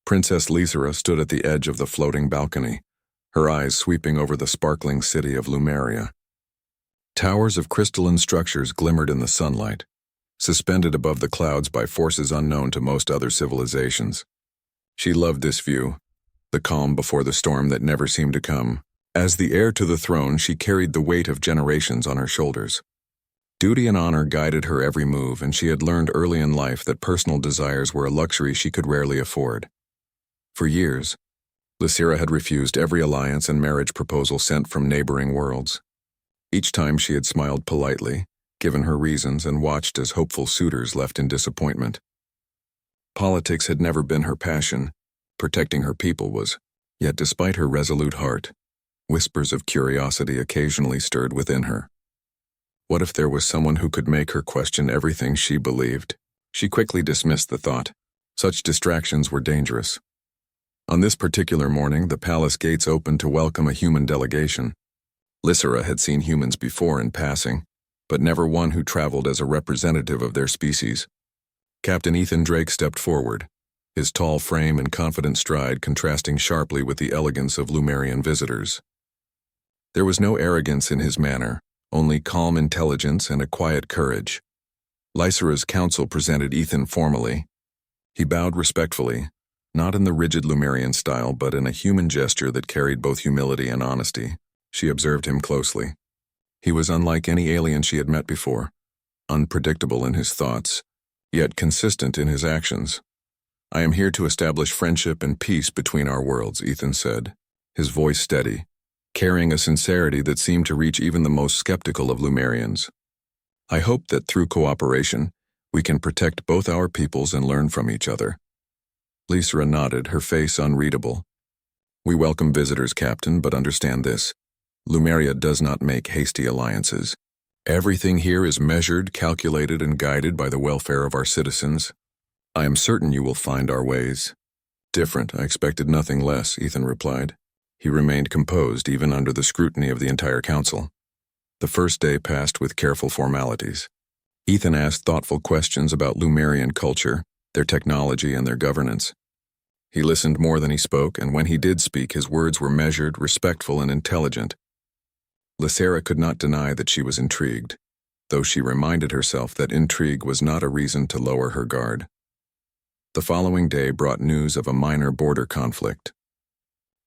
Princess Lysera stood at the edge of the floating balcony, her eyes sweeping over the sparkling city of Lumeria. Towers of crystalline structures glimmered in the sunlight, suspended above the clouds by forces unknown to most other civilizations. She loved this view, the calm before the storm that never seemed to come. As the heir to the throne, she carried the weight of generations on her shoulders. Duty and honor guided her every move, and she had learned early in life that personal desires were a luxury she could rarely afford. For years, Lysera had refused every alliance and marriage proposal sent from neighboring worlds. Each time she had smiled politely, given her reasons, and watched as hopeful suitors left in disappointment. Politics had never been her passion, protecting her people was, yet despite her resolute heart, whispers of curiosity occasionally stirred within her. What if there was someone who could make her question everything she believed? She quickly dismissed the thought. Such distractions were dangerous. On this particular morning, the palace gates opened to welcome a human delegation. Lysera had seen humans before in passing, but never one who traveled as a representative of their species. Captain Ethan Drake stepped forward, his tall frame and confident stride contrasting sharply with the elegance of Lumerian visitors. There was no arrogance in his manner, only calm intelligence and a quiet courage. Lysera's council presented Ethan formally. He bowed respectfully, not in the rigid Lumerian style, but in a human gesture that carried both humility and honesty. She observed him closely. He was unlike any alien she had met before, unpredictable in his thoughts, yet consistent in his actions. "I am here to establish friendship and peace between our worlds," Ethan said, his voice steady, carrying a sincerity that seemed to reach even the most skeptical of Lumerians. "I hope that through cooperation, we can protect both our peoples and learn from each other." Lysera nodded, her face unreadable. "We welcome visitors, Captain, but understand this. Lumeria does not make hasty alliances. Everything here is measured, calculated, and guided by the welfare of our citizens. I am certain you will find our ways." "Different, I expected nothing less," Ethan replied. He remained composed even under the scrutiny of the entire council. The first day passed with careful formalities. Ethan asked thoughtful questions about Lumerian culture, their technology, and their governance. He listened more than he spoke, and when he did speak, his words were measured, respectful, and intelligent. Lysera could not deny that she was intrigued, though she reminded herself that intrigue was not a reason to lower her guard. The following day brought news of a minor border conflict.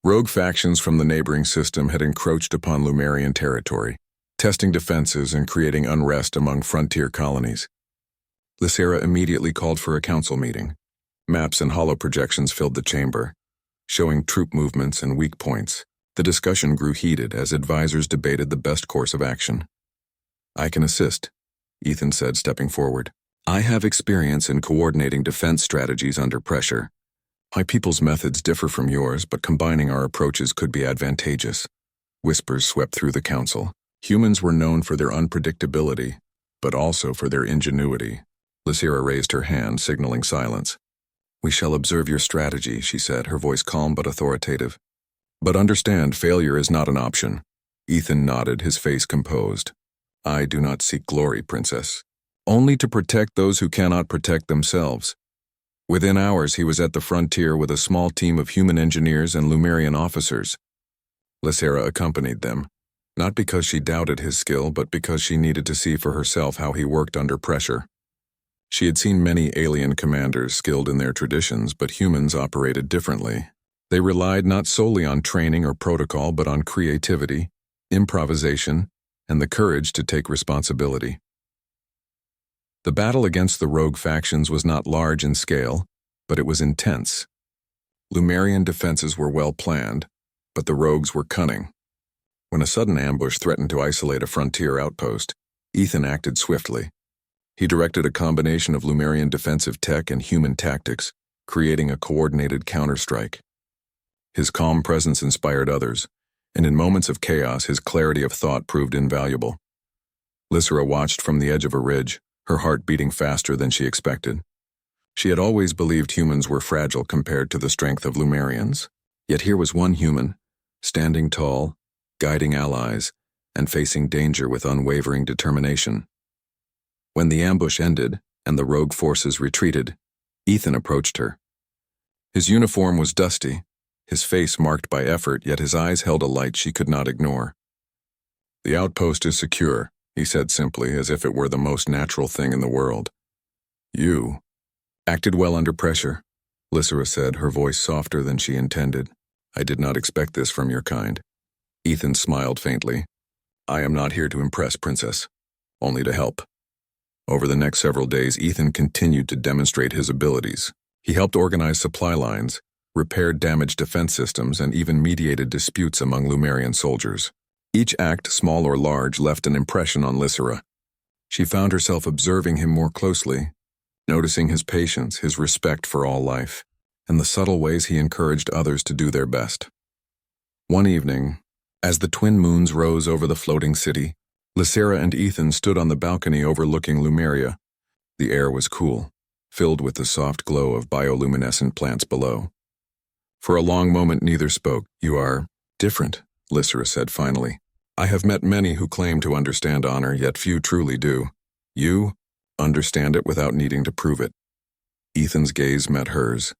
Rogue factions from the neighboring system had encroached upon Lumerian territory, testing defenses and creating unrest among frontier colonies. Lysera immediately called for a council meeting. Maps and holo projections filled the chamber, showing troop movements and weak points. The discussion grew heated as advisors debated the best course of action. "I can assist," Ethan said, stepping forward. "I have experience in coordinating defense strategies under pressure. My people's methods differ from yours, but combining our approaches could be advantageous." Whispers swept through the council. Humans were known for their unpredictability, but also for their ingenuity. Lysera raised her hand, signaling silence. "We shall observe your strategy," she said, her voice calm but authoritative. "But understand, failure is not an option." Ethan nodded, his face composed. "I do not seek glory, Princess. Only to protect those who cannot protect themselves." Within hours, he was at the frontier with a small team of human engineers and Lumerian officers. Lysera accompanied them, not because she doubted his skill, but because she needed to see for herself how he worked under pressure. She had seen many alien commanders skilled in their traditions, but humans operated differently. They relied not solely on training or protocol, but on creativity, improvisation, and the courage to take responsibility. The battle against the rogue factions was not large in scale, but it was intense. Lumerian defenses were well planned, but the rogues were cunning. When a sudden ambush threatened to isolate a frontier outpost, Ethan acted swiftly. He directed a combination of Lumerian defensive tech and human tactics, creating a coordinated counterstrike. His calm presence inspired others, and in moments of chaos, his clarity of thought proved invaluable. Lysera watched from the edge of a ridge, her heart beating faster than she expected. She had always believed humans were fragile compared to the strength of Lumerians, yet here was one human, standing tall, guiding allies, and facing danger with unwavering determination. When the ambush ended and the rogue forces retreated, Ethan approached her. His uniform was dusty, his face marked by effort, yet his eyes held a light she could not ignore. "The outpost is secure," he said simply, as if it were the most natural thing in the world. "You acted well under pressure," Lysera said, her voice softer than she intended. "I did not expect this from your kind." Ethan smiled faintly. "I am not here to impress, Princess, only to help." Over the next several days, Ethan continued to demonstrate his abilities. He helped organize supply lines, repaired damaged defense systems, and even mediated disputes among Lumerian soldiers. Each act, small or large, left an impression on Lysera. She found herself observing him more closely, noticing his patience, his respect for all life, and the subtle ways he encouraged others to do their best. One evening, as the twin moons rose over the floating city, Lysera and Ethan stood on the balcony overlooking Lumeria. The air was cool, filled with the soft glow of bioluminescent plants below. For a long moment neither spoke. "You are different," Lysera said finally. "I have met many who claim to understand honor, yet few truly do. You understand it without needing to prove it." Ethan's gaze met hers.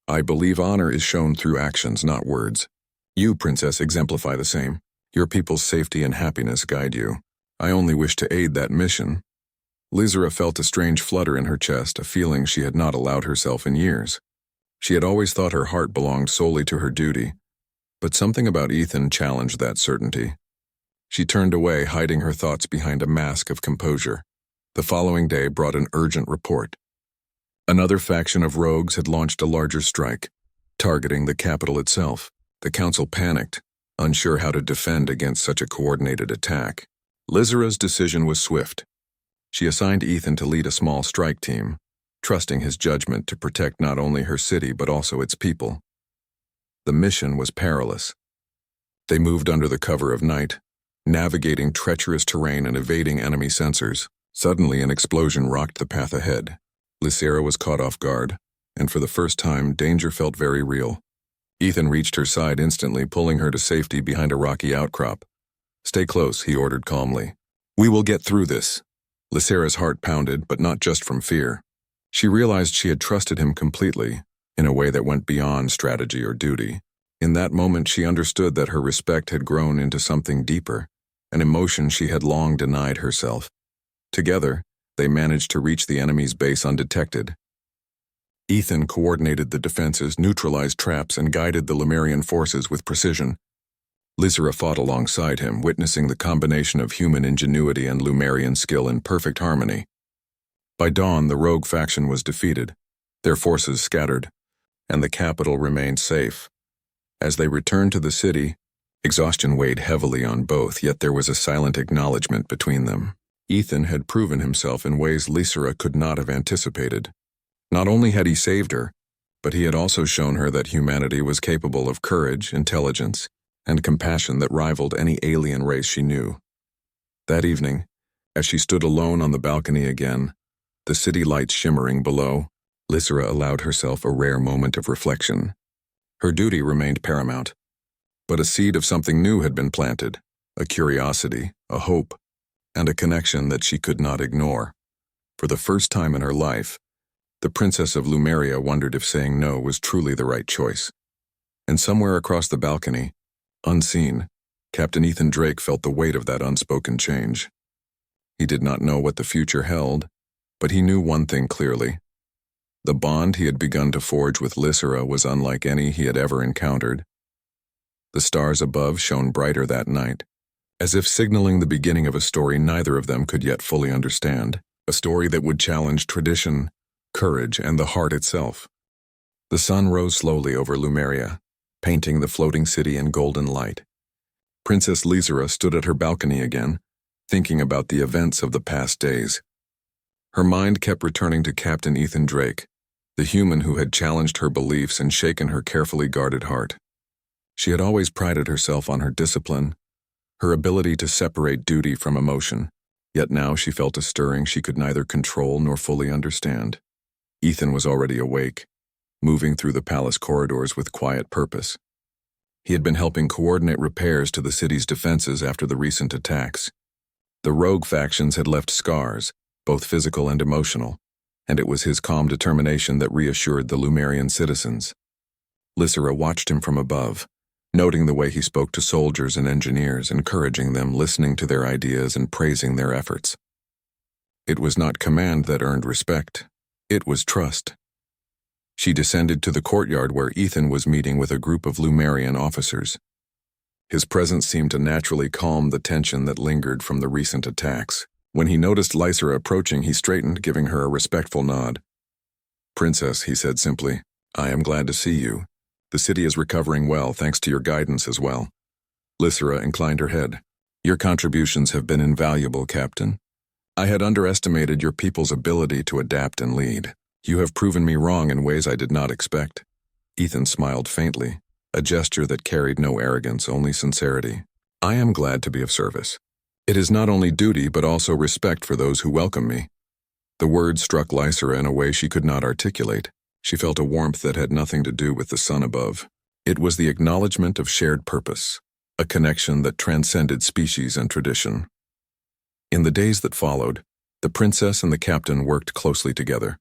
"I believe honor is shown through actions, not words. You, Princess, exemplify the same. Your people's safety and happiness guide you. I only wish to aid that mission." Lysera felt a strange flutter in her chest, a feeling she had not allowed herself in years. She had always thought her heart belonged solely to her duty, but something about Ethan challenged that certainty. She turned away, hiding her thoughts behind a mask of composure. The following day brought an urgent report. Another faction of rogues had launched a larger strike, targeting the capital itself. The council panicked, unsure how to defend against such a coordinated attack. Lysera's decision was swift. She assigned Ethan to lead a small strike team, trusting his judgment to protect not only her city but also its people. The mission was perilous. They moved under the cover of night, navigating treacherous terrain and evading enemy sensors. Suddenly, an explosion rocked the path ahead. Lysera was caught off guard, and for the first time, danger felt very real. Ethan reached her side instantly, pulling her to safety behind a rocky outcrop. "Stay close," he ordered calmly. "We will get through this." Lysera's heart pounded, but not just from fear. She realized she had trusted him completely, in a way that went beyond strategy or duty. In that moment, she understood that her respect had grown into something deeper, an emotion she had long denied herself. Together, they managed to reach the enemy's base undetected. Ethan coordinated the defenses, neutralized traps, and guided the Lumerian forces with precision. Lysera fought alongside him, witnessing the combination of human ingenuity and Lumerian skill in perfect harmony. By dawn, the rogue faction was defeated, their forces scattered, and the capital remained safe. As they returned to the city, exhaustion weighed heavily on both, yet there was a silent acknowledgement between them. Ethan had proven himself in ways Lysera could not have anticipated. Not only had he saved her, but he had also shown her that humanity was capable of courage, intelligence, and compassion that rivaled any alien race she knew. That evening, as she stood alone on the balcony again, the city lights shimmering below, Lysera allowed herself a rare moment of reflection. Her duty remained paramount, but a seed of something new had been planted, a curiosity, a hope, and a connection that she could not ignore. For the first time in her life, the Princess of Lumeria wondered if saying no was truly the right choice. And somewhere across the balcony, unseen, Captain Ethan Drake felt the weight of that unspoken change. He did not know what the future held, but he knew one thing clearly. The bond he had begun to forge with Lysera was unlike any he had ever encountered. The stars above shone brighter that night, as if signaling the beginning of a story neither of them could yet fully understand, a story that would challenge tradition, courage, and the heart itself. The sun rose slowly over Lumeria, painting the floating city in golden light. Princess Lysera stood at her balcony again, thinking about the events of the past days. Her mind kept returning to Captain Ethan Drake, the human who had challenged her beliefs and shaken her carefully guarded heart. She had always prided herself on her discipline, her ability to separate duty from emotion, yet now she felt a stirring she could neither control nor fully understand. Ethan was already awake, moving through the palace corridors with quiet purpose. He had been helping coordinate repairs to the city's defenses after the recent attacks. The rogue factions had left scars, both physical and emotional, and it was his calm determination that reassured the Lumerian citizens. Lysera watched him from above, noting the way he spoke to soldiers and engineers, encouraging them, listening to their ideas, and praising their efforts. It was not command that earned respect. It was trust. She descended to the courtyard where Ethan was meeting with a group of Lumerian officers. His presence seemed to naturally calm the tension that lingered from the recent attacks. When he noticed Lysera approaching, he straightened, giving her a respectful nod. "Princess," he said simply, "I am glad to see you. The city is recovering well, thanks to your guidance as well." Lysera inclined her head. "Your contributions have been invaluable, Captain. I had underestimated your people's ability to adapt and lead. You have proven me wrong in ways I did not expect." Ethan smiled faintly, a gesture that carried no arrogance, only sincerity. "I am glad to be of service. It is not only duty but also respect for those who welcome me." The words struck Lysera in a way she could not articulate. She felt a warmth that had nothing to do with the sun above. It was the acknowledgement of shared purpose, a connection that transcended species and tradition. In the days that followed, the princess and the captain worked closely together.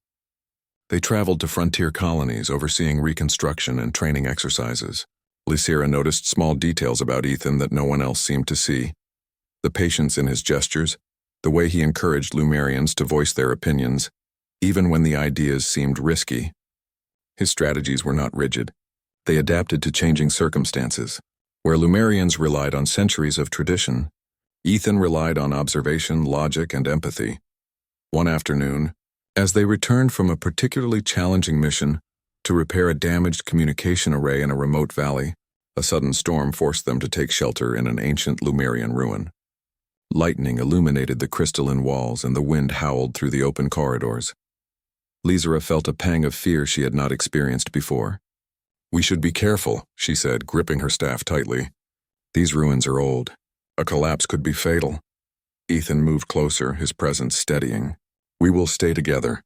They traveled to frontier colonies, overseeing reconstruction and training exercises. Lysera noticed small details about Ethan that no one else seemed to see. The patience in his gestures, the way he encouraged Lumerians to voice their opinions, even when the ideas seemed risky. His strategies were not rigid. They adapted to changing circumstances. Where Lumerians relied on centuries of tradition, Ethan relied on observation, logic, and empathy. One afternoon, as they returned from a particularly challenging mission to repair a damaged communication array in a remote valley, a sudden storm forced them to take shelter in an ancient Lumerian ruin. Lightning illuminated the crystalline walls and the wind howled through the open corridors. Lysera felt a pang of fear she had not experienced before. "We should be careful," she said, gripping her staff tightly. "These ruins are old. A collapse could be fatal." Ethan moved closer, his presence steadying. "We will stay together.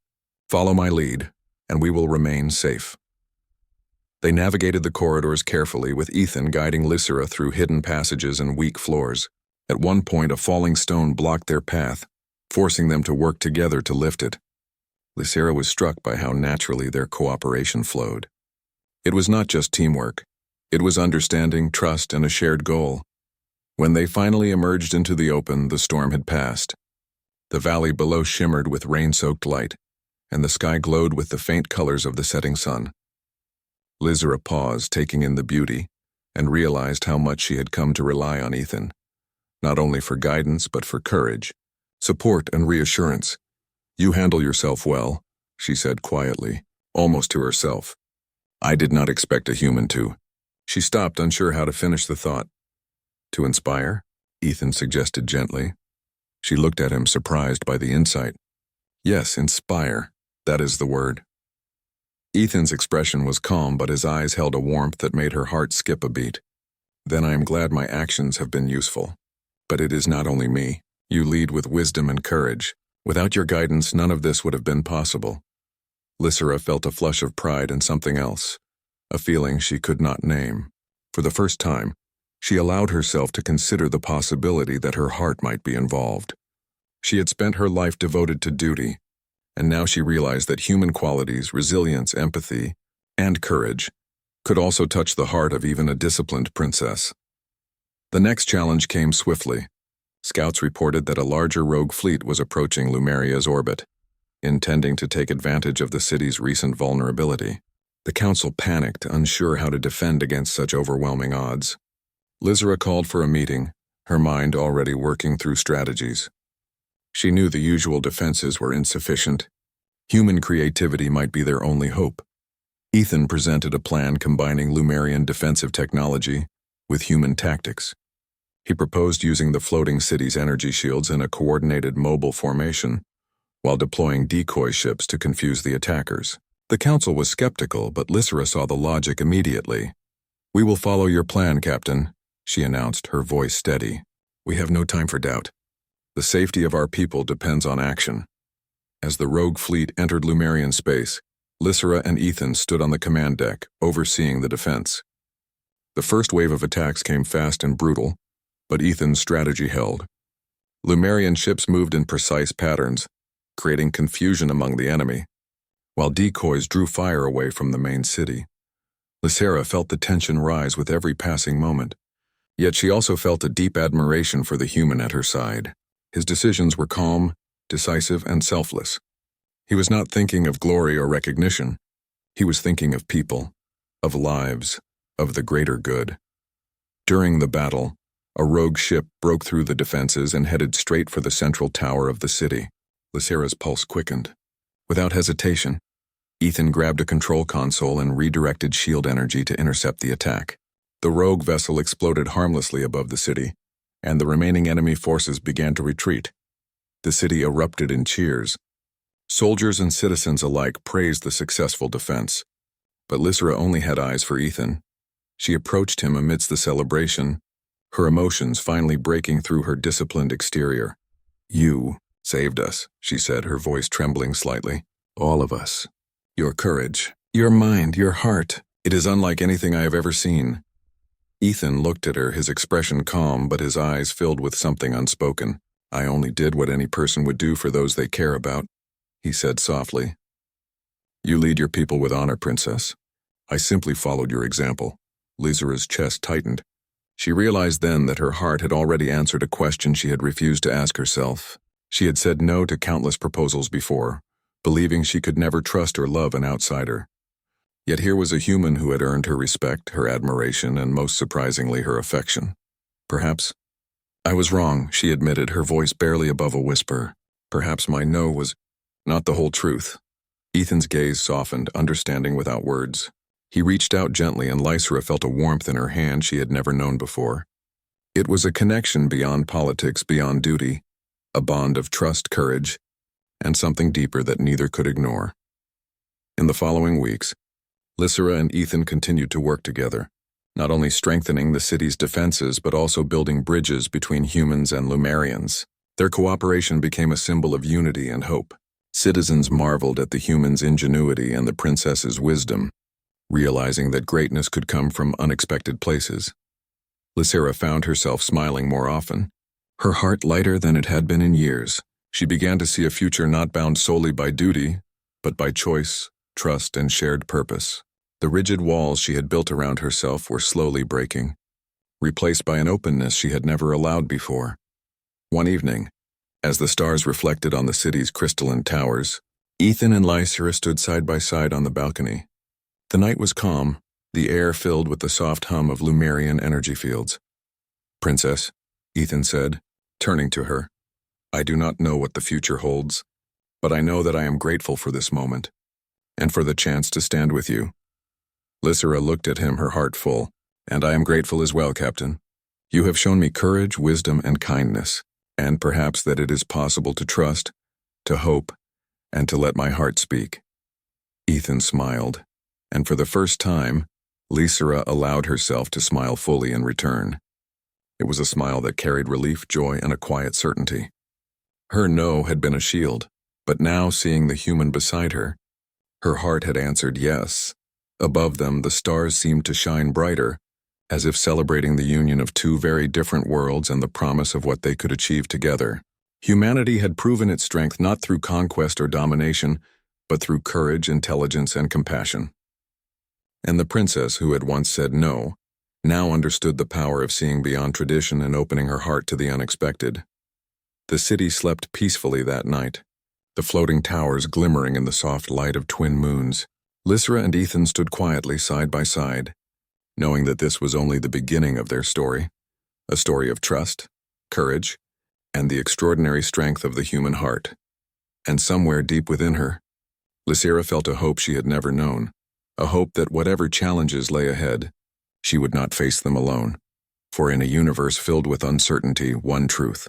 Follow my lead, and we will remain safe." They navigated the corridors carefully, with Ethan guiding Lysera through hidden passages and weak floors. At one point, a falling stone blocked their path, forcing them to work together to lift it. Lysera was struck by how naturally their cooperation flowed. It was not just teamwork. It was understanding, trust, and a shared goal. When they finally emerged into the open, the storm had passed. The valley below shimmered with rain-soaked light, and the sky glowed with the faint colors of the setting sun. Lysera paused, taking in the beauty, and realized how much she had come to rely on Ethan, not only for guidance but for courage, support, and reassurance. "You handle yourself well," she said quietly, almost to herself. "I did not expect a human to." She stopped, unsure how to finish the thought. "To inspire?" Ethan suggested gently. She looked at him, surprised by the insight. "Yes, inspire. That is the word." Ethan's expression was calm, but his eyes held a warmth that made her heart skip a beat. "Then I am glad my actions have been useful. But it is not only me. You lead with wisdom and courage. Without your guidance, none of this would have been possible." Lysera felt a flush of pride and something else, a feeling she could not name. For the first time, she allowed herself to consider the possibility that her heart might be involved. She had spent her life devoted to duty, and now she realized that human qualities, resilience, empathy, and courage could also touch the heart of even a disciplined princess. The next challenge came swiftly. Scouts reported that a larger rogue fleet was approaching Lumeria's orbit, intending to take advantage of the city's recent vulnerability. The council panicked, unsure how to defend against such overwhelming odds. Lysera called for a meeting, her mind already working through strategies. She knew the usual defenses were insufficient. Human creativity might be their only hope. Ethan presented a plan combining Lumerian defensive technology with human tactics. He proposed using the floating city's energy shields in a coordinated mobile formation, while deploying decoy ships to confuse the attackers. The council was skeptical, but Lysera saw the logic immediately. "We will follow your plan, Captain," she announced, her voice steady. "We have no time for doubt. The safety of our people depends on action." As the rogue fleet entered Lumerian space, Lysera and Ethan stood on the command deck, overseeing the defense. The first wave of attacks came fast and brutal, but Ethan's strategy held. Lumerian ships moved in precise patterns, creating confusion among the enemy, while decoys drew fire away from the main city. Lysera felt the tension rise with every passing moment. Yet she also felt a deep admiration for the human at her side. His decisions were calm, decisive, and selfless. He was not thinking of glory or recognition. He was thinking of people, of lives, of the greater good. During the battle, a rogue ship broke through the defenses and headed straight for the central tower of the city. Lysera's pulse quickened. Without hesitation, Ethan grabbed a control console and redirected shield energy to intercept the attack. The rogue vessel exploded harmlessly above the city, and the remaining enemy forces began to retreat. The city erupted in cheers. Soldiers and citizens alike praised the successful defense. But Lysera only had eyes for Ethan. She approached him amidst the celebration, her emotions finally breaking through her disciplined exterior. "You saved us," she said, her voice trembling slightly. "All of us. Your courage, your mind, your heart. It is unlike anything I have ever seen." Ethan looked at her, his expression calm, but his eyes filled with something unspoken. "I only did what any person would do for those they care about," he said softly. "You lead your people with honor, Princess. I simply followed your example." Lysera's chest tightened. She realized then that her heart had already answered a question she had refused to ask herself. She had said no to countless proposals before, believing she could never trust or love an outsider. Yet here was a human who had earned her respect, her admiration, and most surprisingly, her affection. "Perhaps I was wrong," she admitted, her voice barely above a whisper. "Perhaps my no was not the whole truth." Ethan's gaze softened, understanding without words. He reached out gently, and Lysera felt a warmth in her hand she had never known before. It was a connection beyond politics, beyond duty, a bond of trust, courage, and something deeper that neither could ignore. In the following weeks, Lysera and Ethan continued to work together, not only strengthening the city's defenses but also building bridges between humans and Lumerians. Their cooperation became a symbol of unity and hope. Citizens marveled at the humans' ingenuity and the princess's wisdom, realizing that greatness could come from unexpected places. Lysera found herself smiling more often, her heart lighter than it had been in years. She began to see a future not bound solely by duty, but by choice, trust, and shared purpose. The rigid walls she had built around herself were slowly breaking, replaced by an openness she had never allowed before. One evening, as the stars reflected on the city's crystalline towers, Ethan and Lysera stood side by side on the balcony. The night was calm, the air filled with the soft hum of Lumerian energy fields. "Princess," Ethan said, turning to her, "I do not know what the future holds, but I know that I am grateful for this moment, and for the chance to stand with you." Lysera looked at him, her heart full. "And I am grateful as well, Captain. You have shown me courage, wisdom, and kindness, and perhaps that it is possible to trust, to hope, and to let my heart speak." Ethan smiled, and for the first time, Lysera allowed herself to smile fully in return. It was a smile that carried relief, joy, and a quiet certainty. Her no had been a shield, but now, seeing the human beside her, her heart had answered yes. Above them, the stars seemed to shine brighter, as if celebrating the union of two very different worlds and the promise of what they could achieve together. Humanity had proven its strength not through conquest or domination, but through courage, intelligence, and compassion. And the princess, who had once said no, now understood the power of seeing beyond tradition and opening her heart to the unexpected. The city slept peacefully that night, the floating towers glimmering in the soft light of twin moons. Lysera and Ethan stood quietly side by side, knowing that this was only the beginning of their story, a story of trust, courage, and the extraordinary strength of the human heart. And somewhere deep within her, Lysera felt a hope she had never known, a hope that whatever challenges lay ahead, she would not face them alone. For in a universe filled with uncertainty, one truth